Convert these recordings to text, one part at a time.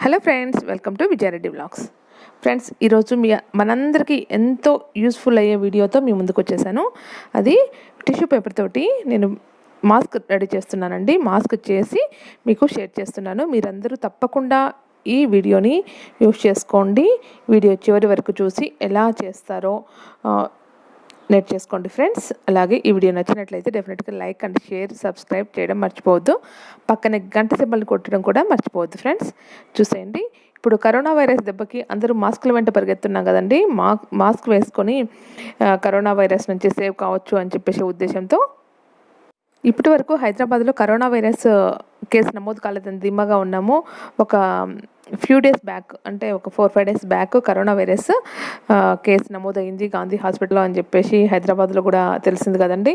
Hello friends, welcome to Vijaya Reddy vlogs. Friends, ఈరోజు మనందరికీ ఎంతో యూస్ఫుల్ అయ్యే వీడియోతో మీ ముందుకు వచ్చేసాను. అది టిష్యూ పేపర్ తోటి నేను మాస్క్ రెడీ చేస్తున్నానండి. మాస్క్ చేసి మీకు షేర్ చేస్తున్నాను. మీరందరూ తప్పకుండా ఈ వీడియోని యూస్ చేసుకోండి. వీడియో చివరి వరకు చూసి ఎలా చేస్తారో నేర్చేసుకోండి ఫ్రెండ్స్. అలాగే ఈ వీడియో నచ్చినట్లయితే డెఫినెట్గా లైక్ అండ్ షేర్, సబ్స్క్రైబ్ చేయడం మర్చిపోవద్దు. పక్కనే గంట సింబల్ కొట్టడం కూడా మర్చిపోవద్దు ఫ్రెండ్స్. చూసేయండి, ఇప్పుడు కరోనా వైరస్ దెబ్బకి అందరూ మాస్కుల వెంట పరిగెత్తున్నాం కదండి. మాస్క్ వేసుకొని కరోనా వైరస్ నుంచి సేవ్ కావచ్చు అని చెప్పేసి ఉద్దేశంతో ఇప్పటి వరకు హైదరాబాద్లో కరోనా వైరస్ కేసు నమోదు కాలేదని ధీమాగా ఉన్నాము. ఒక ఫ్యూ డేస్ బ్యాక్, అంటే ఒక 4-5 days back corona virus case నమోదైంది గాంధీ హాస్పిటల్లో అని చెప్పేసి హైదరాబాద్లో కూడా తెలిసింది కదండి.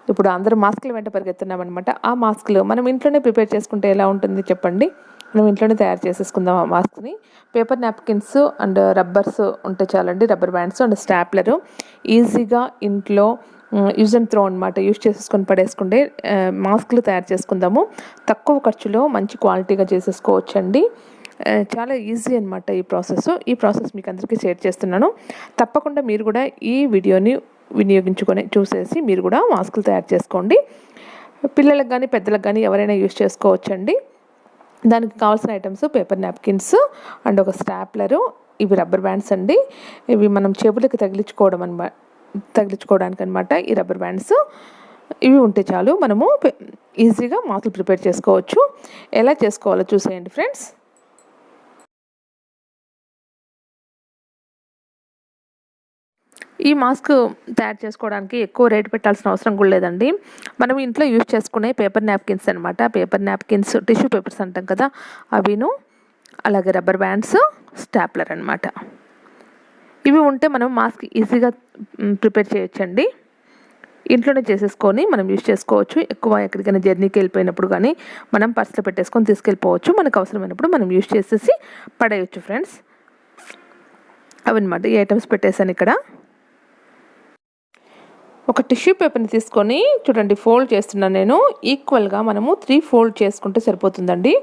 ఇప్పుడు అందరూ మాస్కుల వెంట పరిగెత్తున్నామన్నమాట. ఆ మాస్కులు మనం ఇంట్లోనే ప్రిపేర్ చేసుకుంటే ఎలా ఉంటుంది చెప్పండి. మనం ఇంట్లోనే తయారు చేసేసుకుందాం ఆ మాస్క్ని. పేపర్ నాప్కిన్స్ అండ్ రబ్బర్స్ ఉంటే చాలండి, రబ్బర్ బ్యాండ్స్ అండ్ స్టాప్లరు. ఈజీగా ఇంట్లో యూజ్ అండ్ త్రో అనమాట, యూజ్ చేసేసుకొని పడేసుకుంటే మాస్కులు తయారు చేసుకుందాము. తక్కువ ఖర్చులో మంచి క్వాలిటీగా చేసేసుకోవచ్చండి. చాలా ఈజీ అనమాట ఈ ప్రాసెస్ మీకు అందరికీ షేర్ చేస్తున్నాను. తప్పకుండా మీరు కూడా ఈ వీడియోని వినియోగించుకొని చూసేసి మీరు కూడా మాస్కులు తయారు చేసుకోండి. పిల్లలకు కానీ పెద్దలకు కానీ ఎవరైనా యూజ్ చేసుకోవచ్చండి. దానికి కావాల్సిన ఐటమ్స్ పేపర్ నాప్కిన్స్ అండ్ ఒక స్టాప్లరు, ఇవి రబ్బర్ బ్యాండ్స్ అండి. ఇవి మనం చెవులకి తగిలించుకోవడానికి అనమాట ఈ రబ్బర్ బ్యాండ్స్. ఇవి ఉంటే చాలు, మనము ఈజీగా మాస్కులు ప్రిపేర్ చేసుకోవచ్చు. ఎలా చేసుకోవాలో చూసేయండి ఫ్రెండ్స్. ఈ మాస్క్ తయారు చేసుకోవడానికి ఎక్కువ రేటు పెట్టాల్సిన అవసరం కూడా లేదండి. మనం ఇంట్లో యూజ్ చేసుకునే పేపర్ నాప్కిన్స్ అనమాట. పేపర్ నాప్కిన్స్, టిష్యూ పేపర్స్ అంటాం కదా, అవిను అలాగే రబ్బర్ బ్యాండ్స్, స్టాప్లర్ అనమాట. ఇవి ఉంటే మనం మాస్క్ ఈజీగా ప్రిపేర్ చేయొచ్చండి. ఇంట్లోనే చేసేసుకొని మనం యూజ్ చేసుకోవచ్చు. ఎక్కువ ఎక్కడికైనా జర్నీకి వెళ్ళిపోయినప్పుడు కానీ మనం పర్స్లో పెట్టేసుకొని తీసుకెళ్ళిపోవచ్చు. మనకు అవసరమైనప్పుడు మనం యూజ్ చేసేసి పడేయచ్చు ఫ్రెండ్స్. అవన్నమాట ఈ ఐటమ్స్ పెట్టేసాను ఇక్కడ. ఒక టిష్యూ పేపర్ని తీసుకొని చూడండి, ఫోల్డ్ చేస్తున్నాను నేను. ఈక్వల్గా మనము 3 ఫోల్డ్ చేసుకుంటే సరిపోతుందండి.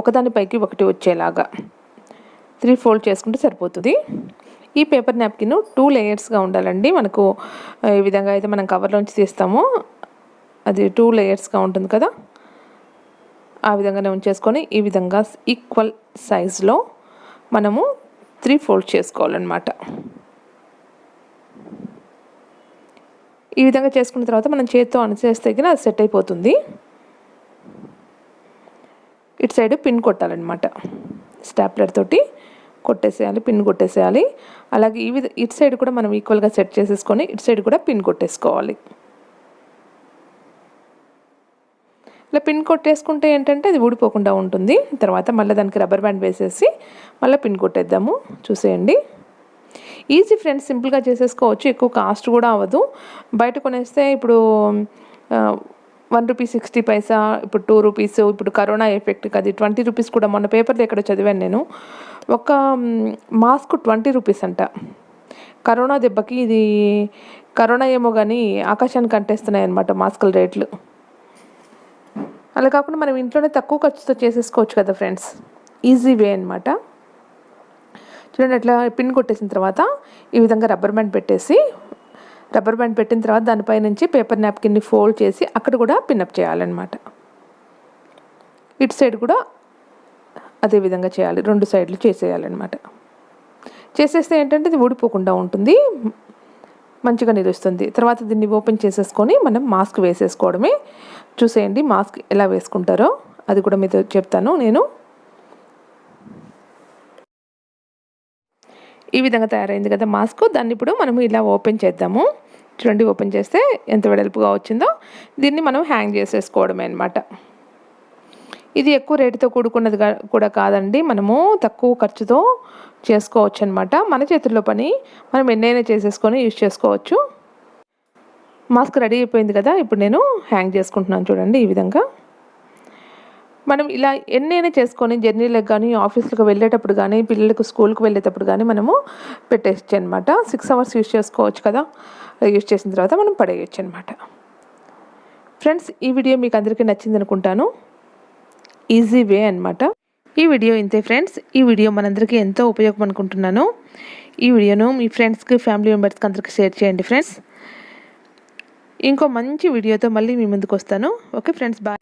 ఒకదానిపైకి ఒకటి వచ్చేలాగా 3 ఫోల్డ్ చేసుకుంటే సరిపోతుంది. ఈ పేపర్ నాప్కిన్ 2 లేయర్స్గా ఉండాలండి. మనకు ఈ విధంగా అయితే మనం కవర్లోంచి తీస్తాము, అది 2 లేయర్స్గా ఉంటుంది కదా, ఆ విధంగానే ఉంచేసుకొని ఈ విధంగా ఈక్వల్ సైజులో మనము 3 ఫోల్డ్ చేసుకోవాలన్నమాట. ఈ విధంగా చేసుకున్న తర్వాత మనం చేతితో అణచేస్తే అది సెట్ అయిపోతుంది. ఇటు సైడ్ పిన్ కొట్టాలన్నమాట. స్టాప్లర్ తోటి కొట్టేసేయాలి, పిన్ కొట్టేసేయాలి. అలాగే ఇటు సైడ్ కూడా మనం ఈక్వల్గా సెట్ చేసేసుకొని ఇటు సైడ్ కూడా పిన్ కొట్టేసుకోవాలి. ఇలా పిన్ కొట్టేసుకుంటే ఏంటంటే అది ఊడిపోకుండా ఉంటుంది. తర్వాత మళ్ళీ దానికి రబ్బర్ బ్యాండ్ వేసేసి మళ్ళీ పిన్ కొట్టేద్దాము. చూసేయండి, ఈజీ ఫ్రెండ్స్, సింపుల్గా చేసేసుకోవచ్చు. ఎక్కువ కాస్ట్ కూడా అవ్వదు. బయట కొనేస్తే ఇప్పుడు ₹1.60, ఇప్పుడు ₹2. ఇప్పుడు కరోనా ఎఫెక్ట్ అది ₹20 కూడా. మొన్న పేపర్లో ఎక్కడ చదివాను నేను, ఒక మాస్క్ ₹20 అంట. కరోనా దెబ్బకి ఇది కరోనా ఏమో కానీ ఆకాశానికి అంటేస్తున్నాయి అన్నమాట మాస్కుల రేట్లు. అలా కాకుండా మనం ఇంట్లోనే తక్కువ ఖర్చుతో చేసేసుకోవచ్చు కదా ఫ్రెండ్స్. ఈజీ వే అనమాట. చూడండి, అట్లా పిన్ కొట్టేసిన తర్వాత ఈ విధంగా రబ్బర్ బ్యాండ్ పెట్టిన తర్వాత దానిపై నుంచి పేపర్ నాప్కిన్ని ఫోల్డ్ చేసి అక్కడ కూడా పిన్అప్ చేయాలన్నమాట. ఇటు సైడ్ కూడా అదే విధంగా చేయాలి, 2 సైడ్లు చేసేయాలన్నమాట. చేసేస్తే ఏంటంటే ఇది ఊడిపోకుండా ఉంటుంది, మంచిగా నిలుస్తుంది. తర్వాత దీన్ని ఓపెన్ చేసేసుకొని మనం మాస్క్ వేసేసుకోవడమే. చూసేయండి, మాస్క్ ఎలా వేసుకుంటారో అది కూడా మీతో చెప్తాను నేను. ఈ విధంగా తయారైంది కదా మాస్క్. దాన్ని ఇప్పుడు మనం ఇలా ఓపెన్ చేద్దాము. చూడండి, ఓపెన్ చేస్తే ఎంత వెడల్పుగా వచ్చిందో. దీన్ని మనం హ్యాంగ్ చేసేసుకోవడమే అనమాట. ఇది ఎక్కువ రేటుతో కూడుకున్నది కూడా కాదండి. మనము తక్కువ ఖర్చుతో చేసుకోవచ్చు అనమాట. మన చేతుల్లో పని మనం ఎన్నైనా చేసేసుకొని యూజ్ చేసుకోవచ్చు. మాస్క్ రెడీ అయిపోయింది కదా, ఇప్పుడు నేను హ్యాంగ్ చేసుకుంటున్నాను. చూడండి, ఈ విధంగా మనం ఇలా ఎన్నైనా చేసుకొని జర్నీలకు కానీ, ఆఫీసులకు వెళ్ళేటప్పుడు కానీ, పిల్లలకు స్కూల్కి వెళ్ళేటప్పుడు కానీ మనము పెట్టేయచ్చు అనమాట. 6 అవర్స్ యూజ్ చేసుకోవచ్చు కదా. యూజ్ చేసిన తర్వాత మనం పడేయచ్చు అనమాట. ఫ్రెండ్స్, ఈ వీడియో మీకు అందరికీ నచ్చింది అనుకుంటాను. ఈజీ వే అనమాట. ఈ వీడియో ఇంతే ఫ్రెండ్స్. ఈ వీడియో మనందరికీ ఎంతో ఉపయోగం అనుకుంటున్నాను. ఈ వీడియోను మీ ఫ్రెండ్స్కి, ఫ్యామిలీ మెంబర్స్కి అందరికీ షేర్ చేయండి ఫ్రెండ్స్. ఇంకో మంచి వీడియోతో మళ్ళీ మీ ముందుకు వస్తాను. Okay friends, bye.